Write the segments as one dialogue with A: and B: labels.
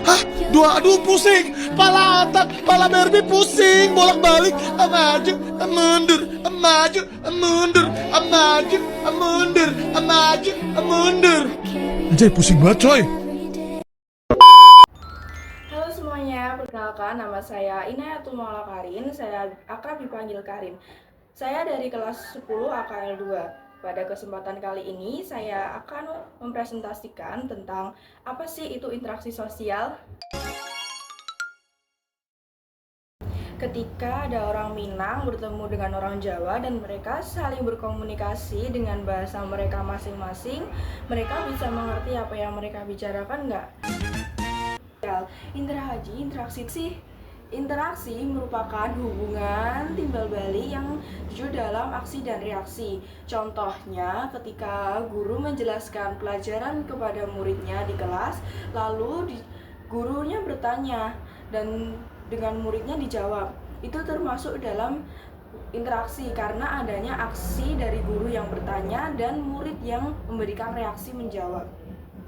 A: Hah? Aduh pusing. Pala otak, pala Barbie pusing. Bolak-balik. Maju, mundur. Maju, mundur. Maju, mundur. Maju, mundur. Anjay, pusing banget coy.
B: Halo semuanya, perkenalkan nama saya Inayatul Maula Karin, saya akrab dipanggil Karin. Saya dari kelas 10 AKL 2. Pada kesempatan kali ini saya akan mempresentasikan tentang apa sih itu interaksi sosial. Ketika ada orang Minang bertemu dengan orang Jawa dan mereka saling berkomunikasi dengan bahasa mereka masing-masing, mereka bisa mengerti apa yang mereka bicarakan nggak? Interaksi merupakan hubungan timbal balik yang jujur dalam aksi dan reaksi. Contohnya ketika guru menjelaskan pelajaran kepada muridnya di kelas, lalu gurunya bertanya dan dengan muridnya dijawab. Itu termasuk dalam interaksi karena adanya aksi dari guru yang bertanya dan murid yang memberikan reaksi menjawab.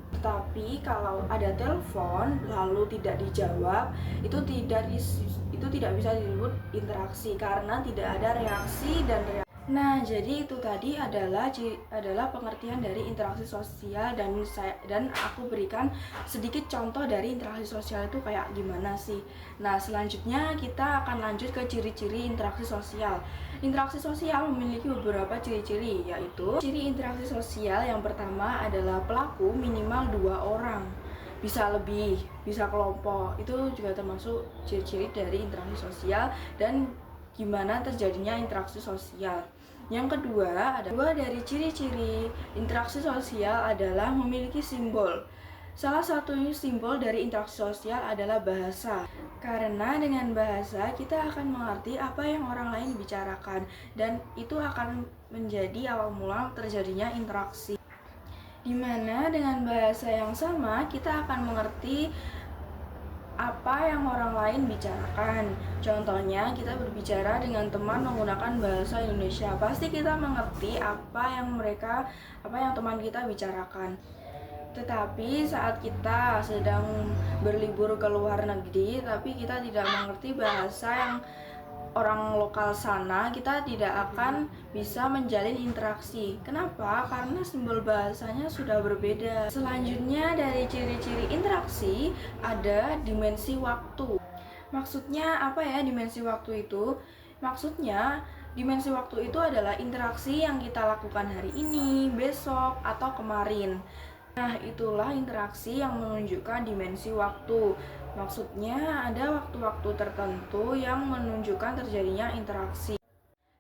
B: Tetapi kalau ada telepon lalu tidak dijawab, itu tidak bisa disebut interaksi karena tidak ada reaksi dan reaksi. Nah, jadi itu tadi adalah pengertian dari interaksi sosial dan aku berikan sedikit contoh dari interaksi sosial itu kayak gimana sih. Nah, selanjutnya kita akan lanjut ke ciri-ciri interaksi sosial. Interaksi sosial memiliki beberapa ciri-ciri, yaitu ciri interaksi sosial yang pertama adalah pelaku minimal 2 orang. Bisa lebih, bisa kelompok. Itu juga termasuk ciri-ciri dari interaksi sosial dan gimana terjadinya interaksi sosial. Yang kedua, dari ciri-ciri interaksi sosial adalah memiliki simbol. Salah satu simbol dari interaksi sosial adalah bahasa. Karena dengan bahasa kita akan mengerti apa yang orang lain bicarakan dan itu akan menjadi awal mula terjadinya interaksi. Dimana dengan bahasa yang sama kita akan mengerti apa yang orang lain bicarakan. Contohnya kita berbicara dengan teman menggunakan bahasa Indonesia, pasti kita mengerti apa yang teman kita bicarakan. Tetapi saat kita sedang berlibur ke luar negeri tapi kita tidak mengerti bahasa yang orang lokal sana, kita tidak akan bisa menjalin interaksi. Kenapa? Karena simbol bahasanya sudah berbeda. Selanjutnya dari ciri-ciri interaksi ada dimensi waktu. Maksudnya apa ya dimensi waktu itu? Maksudnya dimensi waktu itu adalah interaksi yang kita lakukan hari ini, besok, atau kemarin. Nah, itulah interaksi yang menunjukkan dimensi waktu. Maksudnya ada waktu-waktu tertentu yang menunjukkan terjadinya interaksi.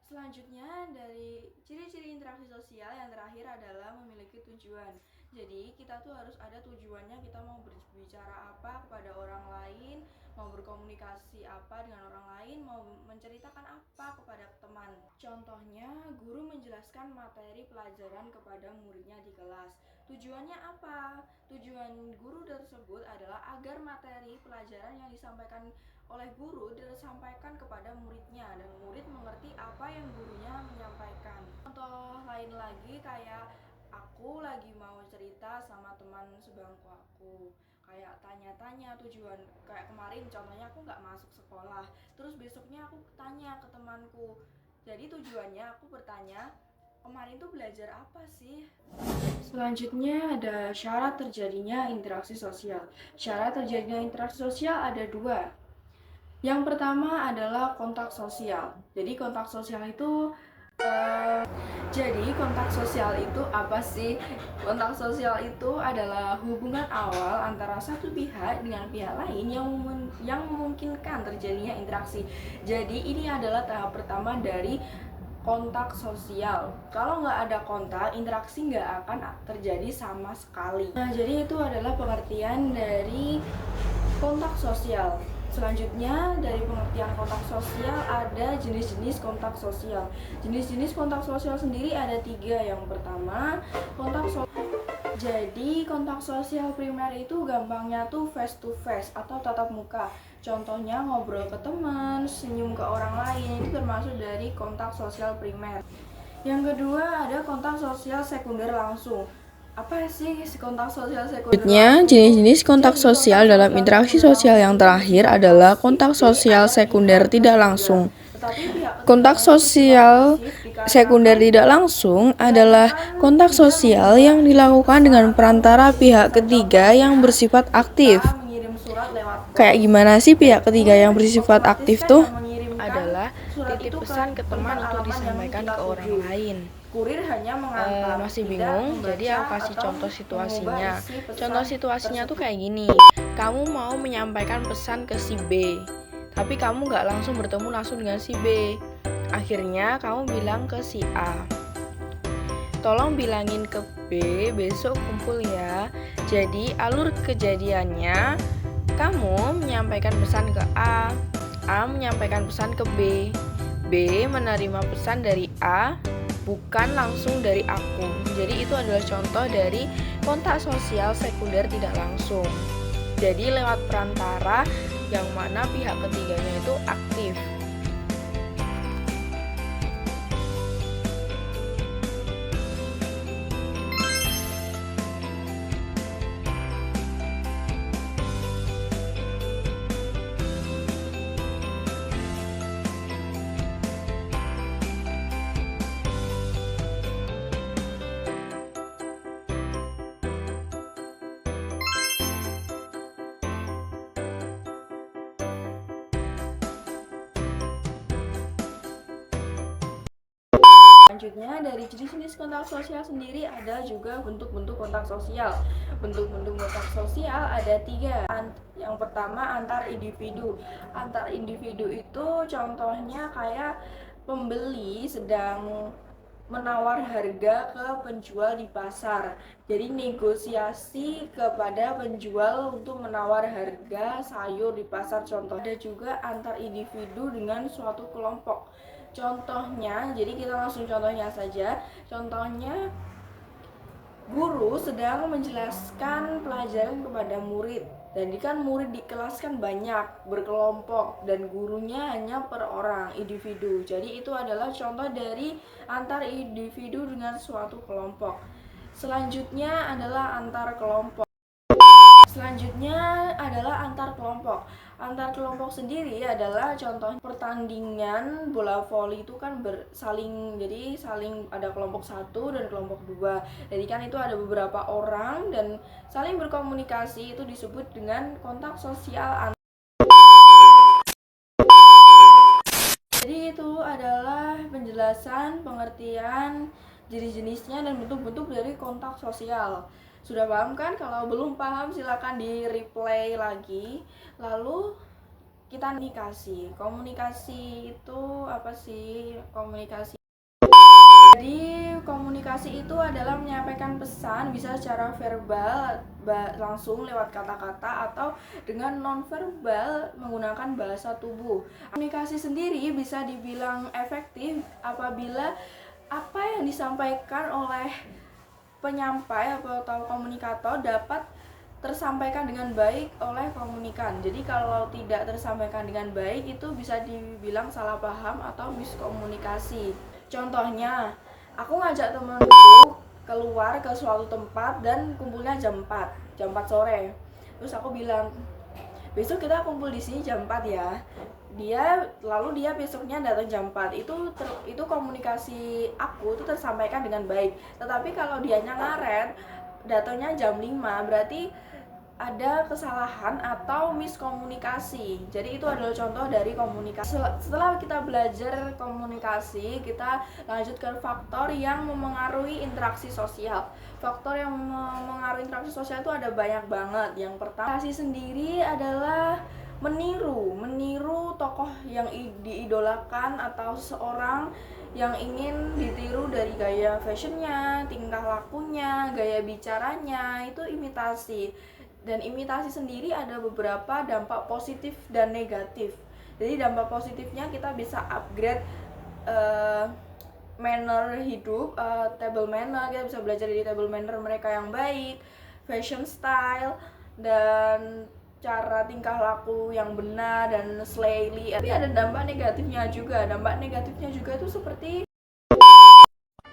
B: Selanjutnya dari ciri-ciri interaksi sosial yang terakhir adalah memiliki tujuan. Jadi kita tuh harus ada tujuannya, kita mau berbicara apa kepada orang lain, mau berkomunikasi apa dengan orang lain, mau menceritakan apa kepada teman. Contohnya, guru menjelaskan materi pelajaran kepada muridnya di kelas. Tujuannya apa? Tujuan guru tersebut adalah agar materi pelajaran yang disampaikan oleh guru disampaikan kepada muridnya dan murid mengerti apa yang gurunya menyampaikan. Contoh lain lagi kayak aku lagi mau cerita sama teman sebangku aku, kayak tanya-tanya tujuan. Kayak kemarin contohnya aku nggak masuk sekolah, terus besoknya aku tanya ke temanku. Jadi tujuannya aku bertanya, kemarin tuh belajar apa sih? Selanjutnya ada syarat terjadinya interaksi sosial. Syarat terjadinya interaksi sosial ada 2. Yang pertama adalah kontak sosial. Jadi kontak sosial itu apa sih? Kontak sosial itu adalah hubungan awal antara satu pihak dengan pihak lain yang memungkinkan terjadinya interaksi. Jadi ini adalah tahap pertama dari kontak sosial. Kalau nggak ada kontak, interaksi nggak akan terjadi sama sekali. Nah, jadi itu adalah pengertian dari kontak sosial. Selanjutnya dari pengertian kontak sosial ada jenis-jenis kontak sosial. Jenis-jenis kontak sosial sendiri ada 3. Yang pertama, kontak sosial primer itu gampangnya tuh face to face atau tatap muka. Contohnya ngobrol ke teman, senyum ke orang lain, itu termasuk dari kontak sosial primer. Yang kedua ada kontak sosial sekunder langsung. Apa sih kontak sosial sekunder?
C: Selanjutnya, jenis-jenis kontak sosial dalam interaksi sosial yang terakhir adalah kontak sosial sekunder tidak langsung. Kontak sosial sekunder tidak langsung adalah kontak sosial yang dilakukan dengan perantara pihak ketiga yang bersifat aktif. Kayak gimana sih pihak ketiga yang bersifat aktif tuh? Adalah titip pesan ke teman untuk disampaikan ke orang lain.
B: Kurir hanya mengantar.
C: Masih bingung? Jadi aku kasih contoh situasinya. Contoh situasinya tuh kayak gini. Kamu mau menyampaikan pesan ke si B, tapi kamu nggak langsung bertemu langsung dengan si B. Akhirnya kamu bilang ke si A, tolong bilangin ke B besok kumpul ya. Jadi alur kejadiannya, kamu menyampaikan pesan ke A menyampaikan pesan ke B menerima pesan dari A, bukan langsung dari aku. Jadi itu adalah contoh dari kontak sosial sekunder tidak langsung. Jadi lewat perantara yang mana pihak ketiganya itu aktif.
B: Selanjutnya, dari jenis-jenis kontak sosial sendiri ada juga bentuk-bentuk kontak sosial. Bentuk-bentuk kontak sosial ada 3. Yang pertama, antar individu. Antar individu itu contohnya kayak pembeli sedang menawar harga ke penjual di pasar. Jadi negosiasi kepada penjual untuk menawar harga sayur di pasar contoh. Ada juga antar individu dengan suatu kelompok. Contohnya, jadi kita langsung contohnya saja. Contohnya, guru sedang menjelaskan pelajaran kepada murid. Dan kan murid di kelas kan banyak, berkelompok, dan gurunya hanya per orang, individu. Jadi itu adalah contoh dari antar individu dengan suatu kelompok. Selanjutnya adalah antar kelompok. Selanjutnya adalah antar kelompok. Antar kelompok sendiri adalah contoh pertandingan bola voli itu kan saling ada kelompok 1 dan kelompok 2. Jadi kan itu ada beberapa orang dan saling berkomunikasi, itu disebut dengan kontak sosial. Jadi itu adalah penjelasan, pengertian, jenis-jenisnya dan bentuk-bentuk dari kontak sosial. Sudah paham kan? Kalau belum paham silakan di replay lagi. Lalu kita komunikasi itu apa sih? Jadi komunikasi itu adalah menyampaikan pesan, bisa secara verbal langsung lewat kata-kata atau dengan non-verbal menggunakan bahasa tubuh. Komunikasi sendiri bisa dibilang efektif apabila apa yang disampaikan oleh penyampai atau komunikator dapat tersampaikan dengan baik oleh komunikan. Jadi kalau tidak tersampaikan dengan baik itu bisa dibilang salah paham atau miskomunikasi. Contohnya, aku ngajak temanku keluar ke suatu tempat dan kumpulnya jam 4 sore. Terus aku bilang, besok kita kumpul di sini jam 4 ya. Lalu dia besoknya datang jam 4. Itu komunikasi aku itu tersampaikan dengan baik. Tetapi kalau dianya ngaret, datangnya jam 5, berarti ada kesalahan atau miskomunikasi. Jadi itu adalah contoh dari komunikasi. Setelah kita belajar komunikasi, kita lanjut ke faktor yang memengaruhi interaksi sosial. Faktor yang memengaruhi interaksi sosial itu ada banyak banget. Yang pertama, komunikasi sendiri adalah meniru tokoh yang diidolakan atau seseorang yang ingin ditiru dari gaya fashionnya, tingkah lakunya, gaya bicaranya, itu imitasi. Dan imitasi sendiri ada beberapa dampak positif dan negatif. Jadi dampak positifnya kita bisa upgrade manner hidup, table manner, kita bisa belajar dari table manner mereka yang baik, fashion style, dan cara tingkah laku yang benar dan slayly. Tapi ada dampak negatifnya juga. Dampak negatifnya juga itu seperti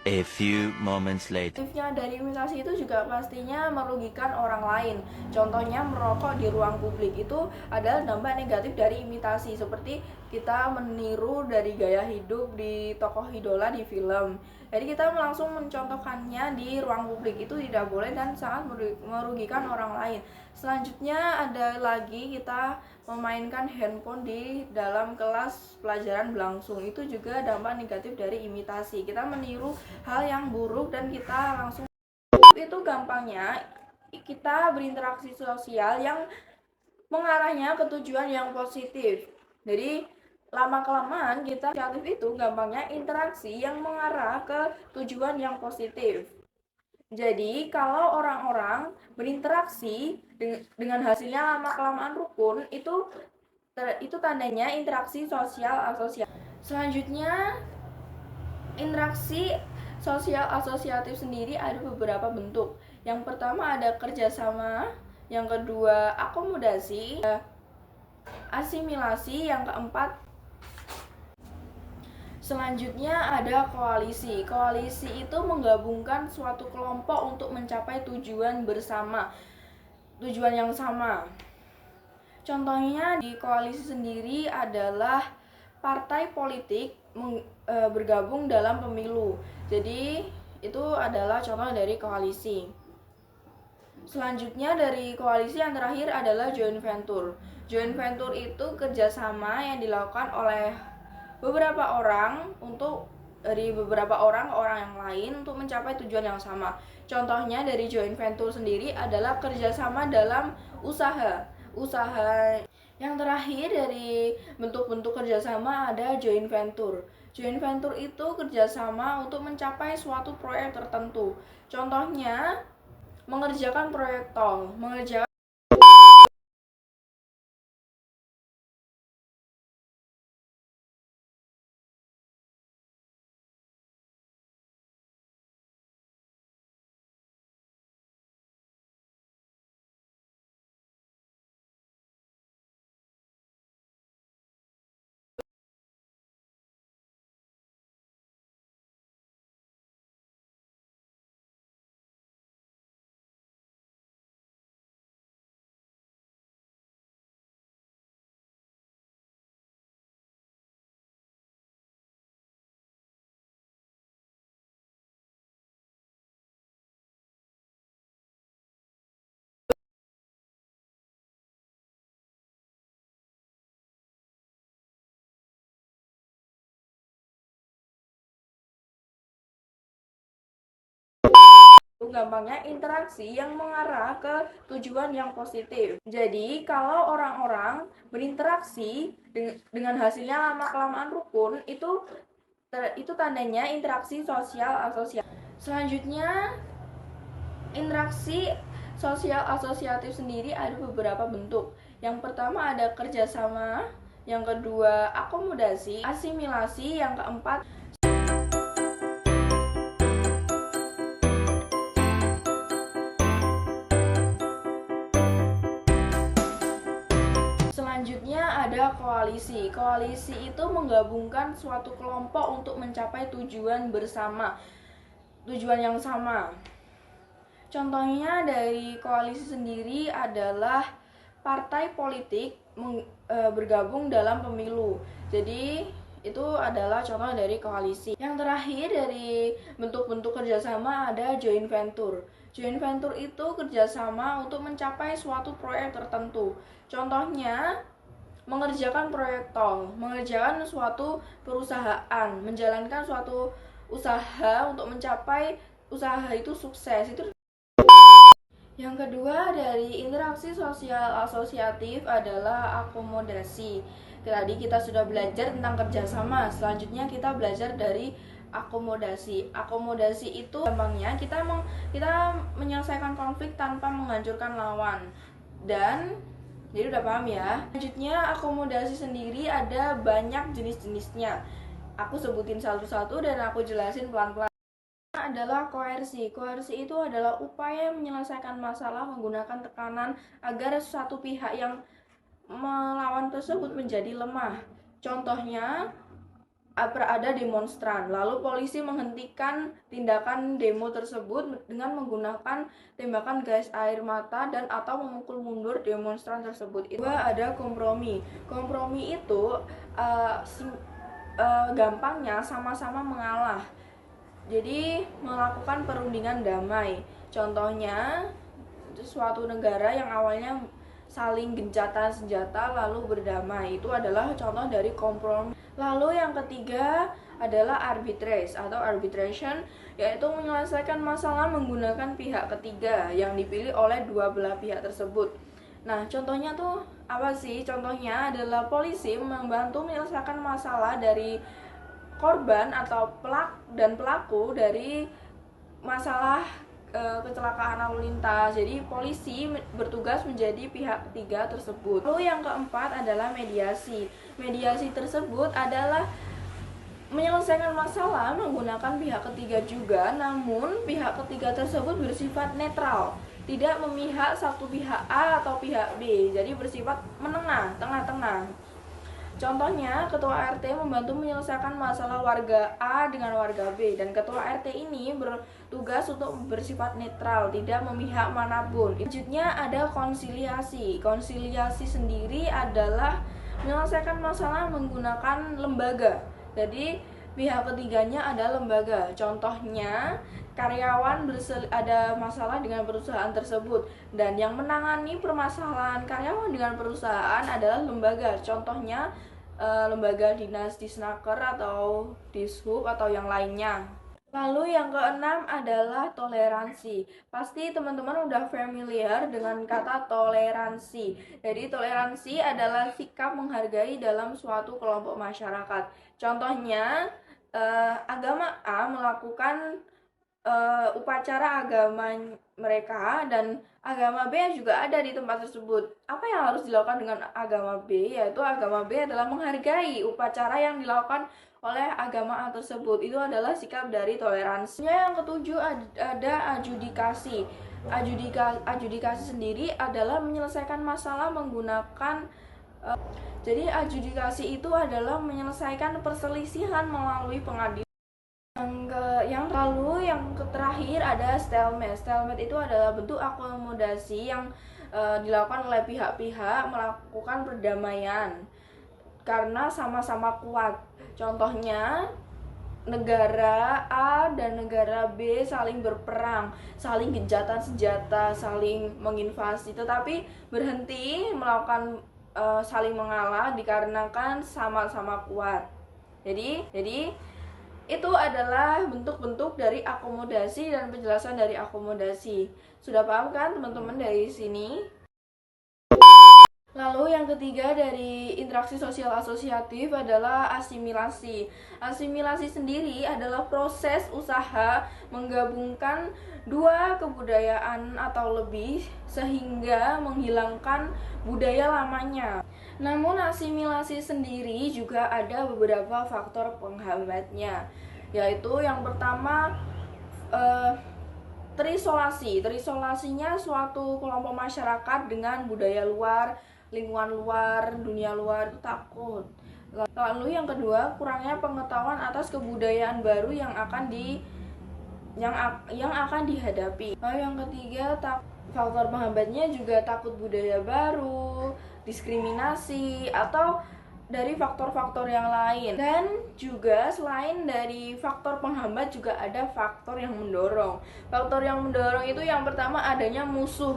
D: A few moments later.
B: Negatifnya dari imitasi itu juga pastinya merugikan orang lain. Contohnya merokok di ruang publik itu adalah dampak negatif dari imitasi, seperti kita meniru dari gaya hidup di tokoh idola di film. Jadi kita langsung mencontohkannya di ruang publik itu tidak boleh dan sangat merugikan orang lain. Selanjutnya ada lagi kita memainkan handphone di dalam kelas pelajaran berlangsung, itu juga dampak negatif dari imitasi. Kita meniru hal yang buruk dan kita langsung itu gampangnya kita berinteraksi sosial yang mengarahnya ke tujuan yang positif. Jadi lama kelamaan kita kreatif itu gampangnya interaksi yang mengarah ke tujuan yang positif. Jadi kalau orang-orang berinteraksi dengan hasilnya lama kelamaan rukun, itu tandanya interaksi sosial asosiatif. Selanjutnya, interaksi sosial asosiatif sendiri ada beberapa bentuk. Yang pertama ada kerjasama, yang kedua akomodasi, asimilasi, yang keempat selanjutnya ada koalisi. Koalisi itu menggabungkan suatu kelompok untuk mencapai tujuan bersama, tujuan yang sama. Contohnya di koalisi sendiri adalah partai politik bergabung dalam pemilu. Jadi itu adalah contoh dari koalisi. Selanjutnya dari koalisi yang terakhir adalah joint venture. Joint venture itu kerjasama yang dilakukan oleh beberapa orang dari beberapa orang ke orang yang lain untuk mencapai tujuan yang sama. Contohnya dari joint venture sendiri adalah kerjasama dalam usaha. Yang terakhir dari bentuk-bentuk kerjasama ada joint venture. Joint venture itu kerjasama untuk mencapai suatu proyek tertentu. Contohnya mengerjakan proyek tol, gampangnya interaksi yang mengarah ke tujuan yang positif. Jadi kalau orang-orang berinteraksi dengan hasilnya lama kelamaan rukun, itu tandanya interaksi sosial asosiatif. Selanjutnya, interaksi sosial asosiatif sendiri ada beberapa bentuk. Yang pertama ada kerjasama, yang kedua akomodasi, asimilasi, yang keempat selanjutnya ada koalisi. Koalisi itu menggabungkan suatu kelompok untuk mencapai tujuan bersama, tujuan yang sama. Contohnya dari koalisi sendiri adalah partai politik bergabung dalam pemilu. Jadi itu adalah contoh dari koalisi. Yang terakhir dari bentuk-bentuk kerjasama ada joint venture. Joint venture itu kerjasama untuk mencapai suatu proyek tertentu. Contohnya mengerjakan proyek tol, mengerjakan suatu perusahaan, menjalankan suatu usaha untuk mencapai usaha itu sukses. Itu yang kedua dari interaksi sosial asosiatif adalah akomodasi. Tadi kita sudah belajar tentang kerjasama, selanjutnya kita belajar dari akomodasi. Akomodasi itu gampangnya kita menyelesaikan konflik tanpa menghancurkan lawan. Dan jadi udah paham ya. Selanjutnya akomodasi sendiri ada banyak jenis-jenisnya. Aku sebutin satu-satu dan aku jelasin pelan-pelan. Adalah koersi. Koersi itu adalah upaya menyelesaikan masalah menggunakan tekanan agar satu pihak yang melawan tersebut menjadi lemah. Contohnya ada demonstran. Lalu polisi menghentikan tindakan demo tersebut dengan menggunakan tembakan gas air mata dan atau memukul mundur demonstran tersebut. Itu ada kompromi. Kompromi itu gampangnya sama-sama mengalah. Jadi melakukan perundingan damai. Contohnya suatu negara yang awalnya saling gencatan senjata lalu berdamai, itu adalah contoh dari kompromi. Lalu yang ketiga adalah arbitrage atau arbitration, yaitu menyelesaikan masalah menggunakan pihak ketiga yang dipilih oleh dua belah pihak tersebut. Nah, contohnya tuh apa sih? Contohnya adalah polisi membantu menyelesaikan masalah dari korban atau pelaku dari masalah kecelakaan lalu lintas. Jadi polisi bertugas menjadi pihak ketiga tersebut. Lalu yang keempat adalah mediasi. Mediasi tersebut adalah menyelesaikan masalah menggunakan pihak ketiga juga, namun pihak ketiga tersebut bersifat netral, tidak memihak satu pihak A atau pihak B, jadi bersifat menengah, tengah-tengah. Contohnya, ketua RT membantu menyelesaikan masalah warga A dengan warga B, dan ketua RT ini bertugas untuk bersifat netral, tidak memihak manapun. Selanjutnya ada konsiliasi. Konsiliasi sendiri adalah menyelesaikan masalah menggunakan lembaga. Jadi, pihak ketiganya ada lembaga. Contohnya, karyawan ada masalah dengan perusahaan tersebut, dan yang menangani permasalahan karyawan dengan perusahaan adalah lembaga. Contohnya lembaga dinas Disnaker atau Dishub atau yang lainnya. Lalu yang keenam adalah toleransi. Pasti teman-teman udah familiar dengan kata toleransi. Jadi toleransi adalah sikap menghargai dalam suatu kelompok masyarakat. Contohnya agama A melakukan upacara agama mereka dan agama B juga ada di tempat tersebut. Apa yang harus dilakukan dengan agama B? Yaitu agama B adalah menghargai upacara yang dilakukan oleh agama A tersebut. Itu adalah sikap dari toleransi. Yang ketujuh ada adjudikasi. Adjudikasi sendiri adalah menyelesaikan masalah menggunakan jadi adjudikasi itu adalah menyelesaikan perselisihan melalui pengadilan. Yang terakhir ada stalemate. Stalemate itu adalah bentuk akomodasi yang dilakukan oleh pihak-pihak melakukan perdamaian karena sama-sama kuat. Contohnya, negara A dan negara B saling berperang, saling gencatan senjata, saling menginvasi, tetapi berhenti melakukan saling mengalah dikarenakan sama-sama kuat. Jadi itu adalah bentuk-bentuk dari akomodasi dan penjelasan dari akomodasi. Sudah paham kan teman-teman dari sini? Lalu yang ketiga dari interaksi sosial asosiatif adalah asimilasi. Asimilasi sendiri adalah proses usaha menggabungkan dua kebudayaan atau lebih sehingga menghilangkan budaya lamanya. Namun asimilasi sendiri juga ada beberapa faktor penghambatnya, yaitu yang pertama terisolasi. Terisolasinya suatu kelompok masyarakat dengan budaya luar, lingkungan luar, dunia luar itu takut. Lalu yang kedua, kurangnya pengetahuan atas kebudayaan baru yang akan dihadapi. Lalu yang ketiga, faktor penghambatnya juga takut budaya baru, diskriminasi, atau dari faktor-faktor yang lain. Dan juga selain dari faktor penghambat juga ada faktor yang mendorong. Faktor yang mendorong itu yang pertama adanya musuh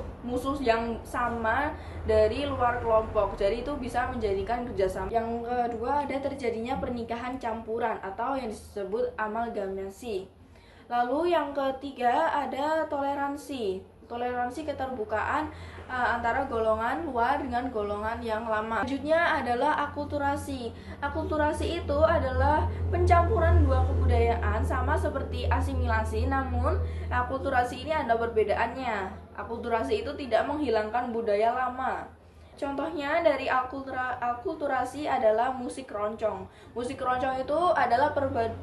B: yang sama dari luar kelompok, jadi itu bisa menjadikan kerjasama. Yang kedua ada terjadinya pernikahan campuran atau yang disebut amalgamasi. Lalu yang ketiga ada toleransi. Toleransi keterbukaan antara golongan luar dengan golongan yang lama. Selanjutnya adalah akulturasi. Akulturasi itu adalah pencampuran dua kebudayaan sama seperti asimilasi, namun akulturasi ini ada perbedaannya. Akulturasi itu tidak menghilangkan budaya lama. Contohnya dari akulturasi adalah musik keroncong. Musik keroncong itu adalah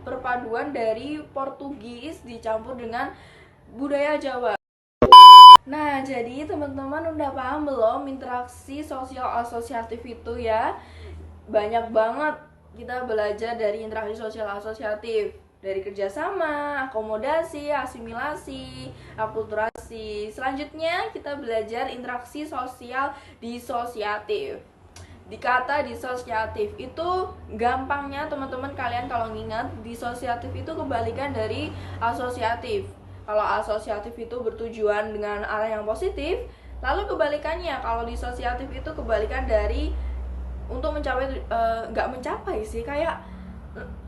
B: perpaduan dari Portugis dicampur dengan budaya Jawa. Nah, jadi teman-teman udah paham belum interaksi sosial asosiatif itu ya? Banyak banget kita belajar dari interaksi sosial asosiatif, dari kerjasama, akomodasi, asimilasi, akulturasi. Selanjutnya kita belajar interaksi sosial disosiatif. Di kata disosiatif itu gampangnya teman-teman kalian kalau ngingat, disosiatif itu kebalikan dari asosiatif. Kalau asosiatif itu bertujuan dengan arah yang positif, lalu kebalikannya kalau disosiatif itu kebalikan dari untuk mencapai, nggak mencapai sih, kayak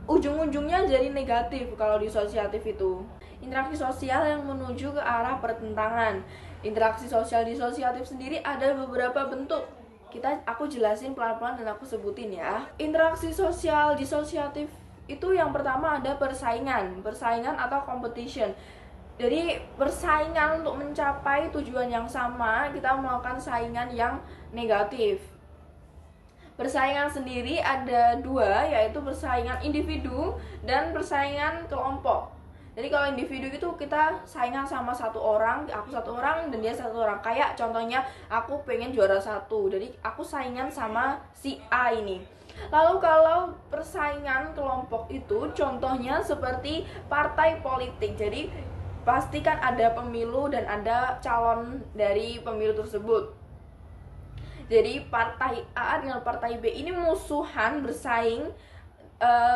B: ujung-ujungnya jadi negatif kalau disosiatif itu. Interaksi sosial yang menuju ke arah pertentangan. Interaksi sosial disosiatif sendiri ada beberapa bentuk. Aku jelasin pelan-pelan dan aku sebutin ya. Interaksi sosial disosiatif itu yang pertama ada persaingan atau competition. Jadi persaingan untuk mencapai tujuan yang sama, kita melakukan saingan yang negatif. Persaingan sendiri ada dua, yaitu persaingan individu dan persaingan kelompok. Jadi kalau individu itu kita saingan sama satu orang, aku satu orang dan dia satu orang. Kayak contohnya aku pengen juara satu, jadi aku saingan sama si A ini. Lalu kalau persaingan kelompok itu contohnya seperti partai politik. Jadi pastikan ada pemilu dan ada calon dari pemilu tersebut. Jadi partai A dengan partai B ini musuhan, bersaing,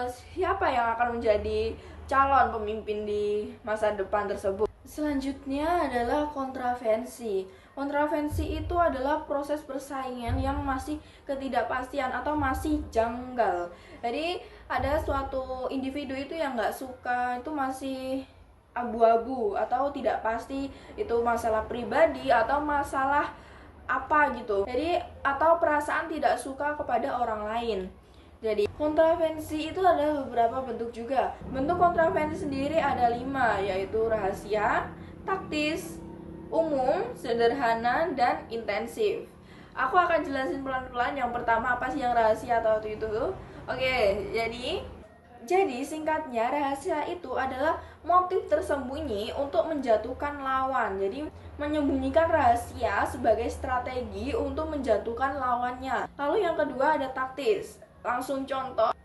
B: siapa yang akan menjadi calon pemimpin di masa depan tersebut. Selanjutnya adalah kontravensi. Kontravensi itu adalah proses persaingan yang masih ketidakpastian atau masih janggal. Jadi ada suatu individu itu yang nggak suka, itu masih abu-abu atau tidak pasti, itu masalah pribadi atau masalah apa gitu. Jadi atau perasaan tidak suka kepada orang lain. Jadi kontravensi itu ada beberapa bentuk juga. Bentuk kontravensi sendiri ada 5, yaitu rahasia, taktis, umum, sederhana, dan intensif. Aku akan jelasin pelan-pelan. Yang pertama apa sih yang rahasia atau itu? Oke, jadi singkatnya rahasia itu adalah motif tersembunyi untuk menjatuhkan lawan. Jadi menyembunyikan rahasia sebagai strategi untuk menjatuhkan lawannya. Lalu yang kedua ada taktis. Langsung contohnya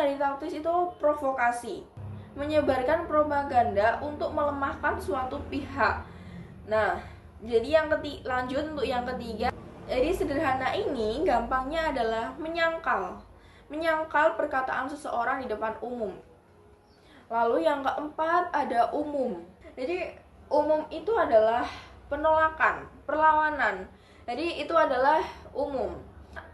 B: dari taktis itu provokasi, menyebarkan propaganda untuk melemahkan suatu pihak. Nah, jadi lanjut untuk yang ketiga. Jadi sederhana ini gampangnya adalah menyangkal perkataan seseorang di depan umum. Lalu yang keempat ada umum. Jadi umum itu adalah penolakan, perlawanan. Jadi itu adalah umum.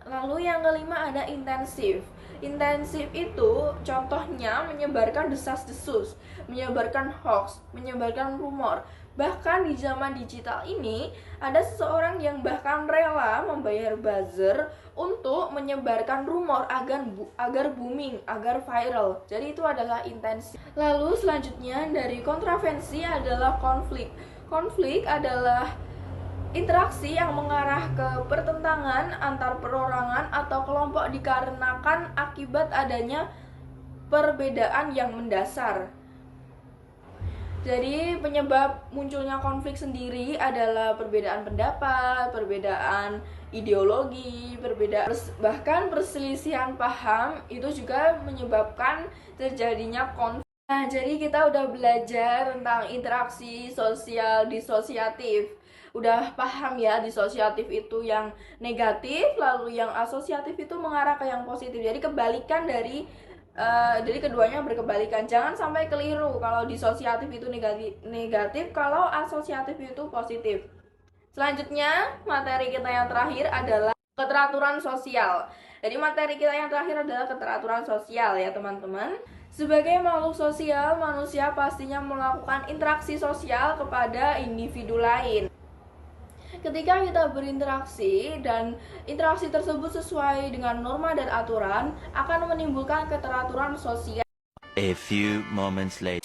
B: Lalu yang kelima ada intensif. Intensif itu contohnya menyebarkan desas-desus, menyebarkan hoax, menyebarkan rumor. Bahkan di zaman digital ini ada seseorang yang bahkan rela membayar buzzer untuk menyebarkan rumor agar booming, agar viral. Jadi itu adalah intensif. Lalu selanjutnya dari kontravensi adalah konflik. Konflik adalah interaksi yang mengarah ke pertentangan antar perorangan atau kelompok dikarenakan akibat adanya perbedaan yang mendasar. Jadi penyebab munculnya konflik sendiri adalah perbedaan pendapat, perbedaan ideologi, bahkan perselisihan paham itu juga menyebabkan terjadinya konflik. Nah, jadi kita udah belajar tentang interaksi sosial disosiatif. Udah paham ya, disosiatif itu yang negatif, lalu yang asosiatif itu mengarah ke yang positif. Jadi kebalikan dari jadi keduanya berkebalikan. Jangan sampai keliru kalau disosiatif itu negatif, kalau asosiatif itu positif. Selanjutnya, materi kita yang terakhir adalah keteraturan sosial. Jadi materi kita yang terakhir adalah keteraturan sosial ya teman-teman. Sebagai makhluk sosial, manusia pastinya melakukan interaksi sosial kepada individu lain. Ketika kita berinteraksi dan interaksi tersebut sesuai dengan norma dan aturan, akan menimbulkan keteraturan sosial.
D: A few moments later.